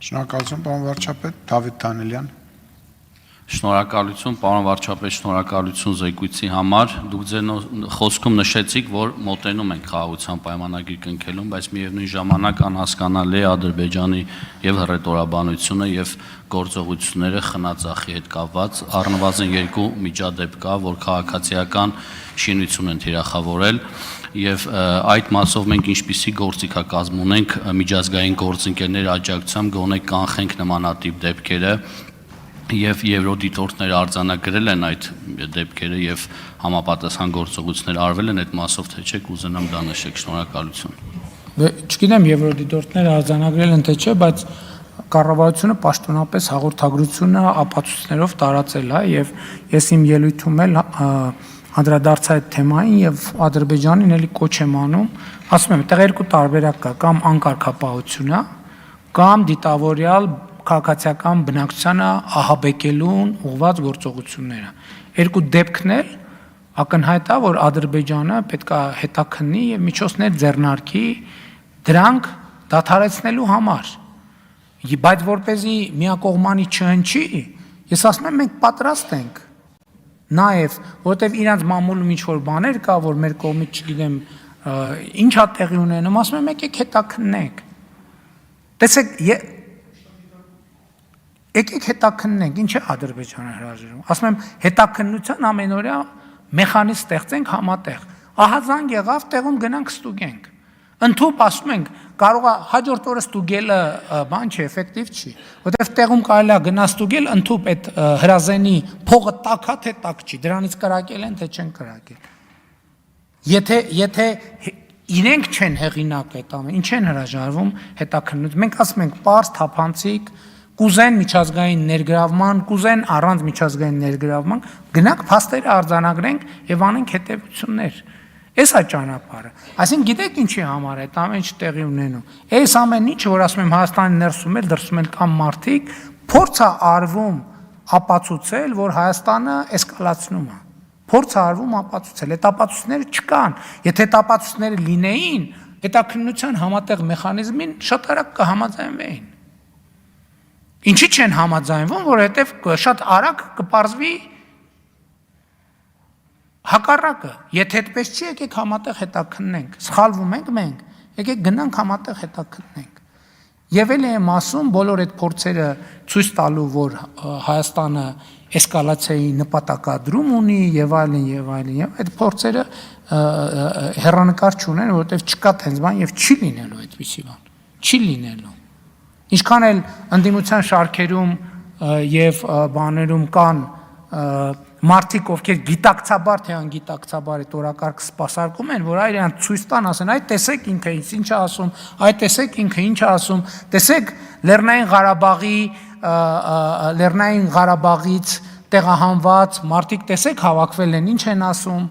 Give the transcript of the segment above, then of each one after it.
Շնորհակալություն, պարոն վարչապետ, Դավիթ Դանիելյան։ Շնորհակալություն, պարոն վարչապետ, շնորհակալություն զեկույցի համար։ Դուք ձեր խոսքում նշեցիք, որ մոտենում ենք խաղաղության պայմանագիր կնքելուն, բայց միևնույն ժամանակ անհասկանալի է Ադրբեջանի եւ հռետորաբանությունը եւ գործողությունները խնածախի հետ կապված։ Առնվազն երկու միջադեպ կա, որ քաղաքացիական շինություն են թիրախավորել եւ այդ մասով մենք ինչպիսի գործիքակազմ ունենք միջազգային գործընկերների աջակցությամբ գոնե կանխենք նմանատիպ դեպքերը եւ եվրոդիտորդները արձանագրել են այդ դեպքերը եւ համապատասխան գործողություններ արվել են այդ մասով թե չէ կուզենամ դա նշեք շնորհակալություն։ Չգիտեմ եվրոդիտորդները արձանագրել են թե չէ, բայց կառավարությունը պաշտոնապես հաղորդագրությունը ապացույցներով տարածել է եւ ես իմ ելույթում էլ անդրադարձա այդ թեմային եւ Ադրբեջանին էլի կոչ եմ անում, ասում եմ, այդտեղ երկու տարբերակ կա, կամ անկարգապահությունը, կամ դիտավորյալ քաղաքացիական բնակչությանը ահաբեկելուն ուղղված գործողությունները։ Երկու դեպքն էլ ակնհայտ է, որ Ադրբեջանը պետք է հետաքննի եւ միջոցներ ձեռնարկի դրանք դադարեցնելու համար։ Բայց որպեսզի միակողմանի չհնչի, ես ասում եմ մենք պատրաստ ենք նաև, որտեվ իրանց մամուլում ինչ որ բաներ կա, որ մեր կողմից չգիտեմ ինչա տեղի ունենում, ասում եմ եկեք հետաքննենք։ Տեսեք, եկեք հետաքննենք, ինչ է Ադրբեջանը հրաժարվում։ Ասում եմ հետաքննության ամենօրյա մեխանիզմ ստեղծենք համատեղ։ Ահա զանգ եղավ, տեղում գնանք ստուգենք։ Ընդհանուր ասում ենք, կարող է հաջորդ օրը ստուգելը բան չէ, էֆեկտիվ չի, որտեղ տեղում կարելի է գնա ստուգել, ընդհանուր այդ հրազենի փողը տաք է թե տաք չի, դրանից կրակել են թե չեն կրակել։ Եթե իրենք չեն հեղինակ այդ ամեն, ինչ են հրաժարվում հետաքննություն։ Մենք ասում ենք պարզ, թափանցիկ, կուզեն միջազգային ներգրավման, կուզեն առանց միջազգային ներգրավման, գնանք փաստերը արձանագրենք եւ անենք հետեւություններ։ Էս է ճանապարհը։ Այսինքն գիտեք ինչի համար է այդ ամեն ինչ տեղի ունենում։ Այս ամեն ինչը, որ ասում եմ Հայաստանի ներսում էլ դրսում էլ կան մարդիկ, փորձ է արվում ապացուցել, որ Հայաստանը էսկալացնում է։ Փորձ է արվում ապացուցել, այդ ապացույցները չկան։ Եթե այդ ապացույցները լինեին, հետաքննության համատեղ մեխանիզմին շատ արագ կհամաձայնվեին։ Ինչի չեն համաձայնվում, որովհետև շատ արագ կպարզվի հակառակը, եթե այդպես չի, եկեք համատեղ հետաքննենք, սխալվում ենք մենք, եկեք գնանք համատեղ հետաքննենք։ Եվ էլ եմ ասում, բոլոր այդ փորձերը ցույց տալու, որ Հայաստանը էսկալացիայի նպատակադրում ունի եւ այլն եւ այլն, եւ այդ փորձերը հեռանկար չունեն, որովհետեւ չկա տենց բան եւ չի լինելու այդպիսի բան։ Չի լինելու։ Ինչքան էլ ընդդիմության շարքերում եւ բաներում կան մարդիկ, ովքեր գիտակցաբար թե անգիտակցաբար այդ օրակարգ սպասարկում են, որ այրան ցույց տան, ասեն, այ տեսեք ինքը ինչ է ասում, այ տեսեք ինքը ինչ է ասում, տեսեք Լեռնային Ղարաբաղից տեղահանված մարդիկ, տեսեք հավաքվել են, ինչ են ասում,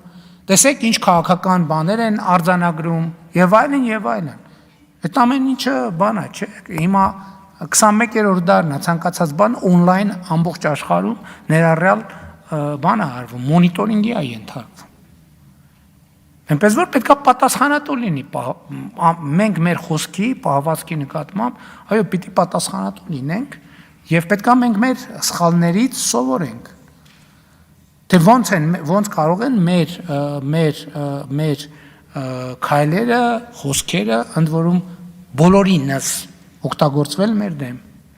տեսեք ինչ քաղաքական բաներ են արձանագրում եւ այլն եւ այլն։ Այդ ամեն ինչը բան է, չէ՞։ Հիմա 21-րդ դարն է, ցանկացած բան on-line ամբողջ աշխարհում ներառյալ բան է արվում, մոնիտորինգի է ենթարկվում։ Այնպես որ պետք է պատասխանատու լինի, մենք մեր խոսքի, պահվածքի նկատմամբ, այո, պիտի պատասխանատու լինենք եւ պետք է մենք մեր սխալներից սովորենք։ Թե ոնց կարող են մեր քայլերը, խոսքերը ընդ որում բոլորինս օգտագործվել մեր դեմ։